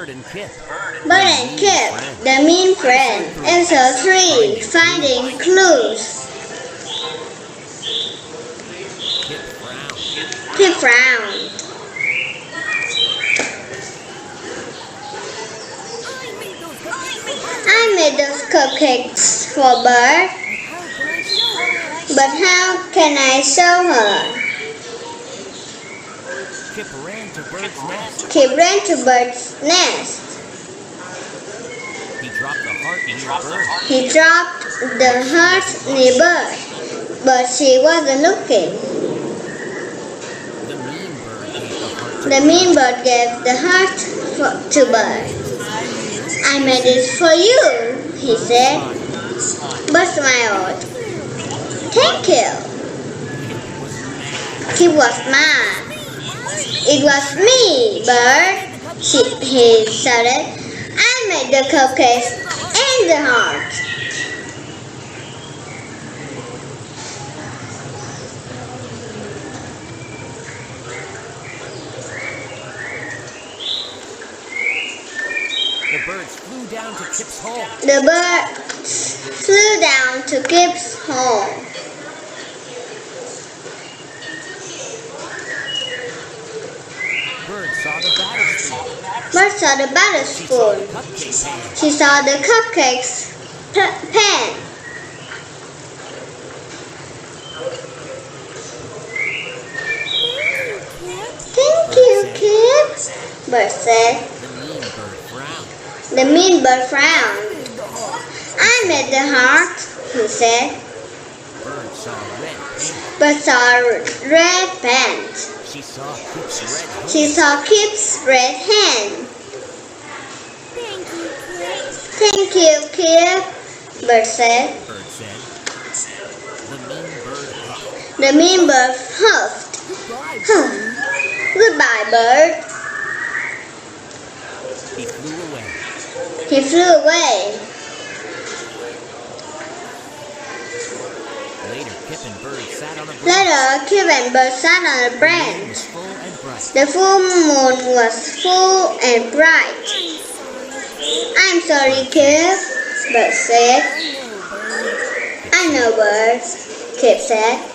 Bird and Kip. Bird and Kip, the mean friend. Episode 3, Finding Clues. Kip frowned. Kip frowned. I made those cupcakes for Bird, but how can I show her? Kip ran to Bird's nest. Kip ran to Bird's nest. He dropped the heart near Bird. He dropped the heart near Bird, but she wasn't looking. The mean bird gave the heart to The mean bird gave the heart to Bird. I made it for you, he said. Bird smiled. Thank you. Kip was mad. It was me, Bird, he shouted. I made the cupcakes and the heart. The birds flew down to Kip's home. The birds flew down to Kip's home. Bird saw the batter spoon. Bird saw the butter She saw the spoon. cupcake pan. She saw the cupcakes pan. Thank you, Kip, Bird said. The mean bird frowned. The mean bird frowned. I made the heart, he said. Bird saw red paint. Bird saw red pants. She saw Kip's red hand. She saw Kip's red hand. Thank you, Kip, Bird said. Bird said. The mean bird huffed. The mean bird huffed. Goodbye, Bird. He flew away. He flew away. Later, Kip and Bird sat on a branch. Later, Kip and Bird sat on a The moon branch. was full and bright. The full moon was full and bright. I'm sorry, Kip, Bird said. I know, Bird, Kip said.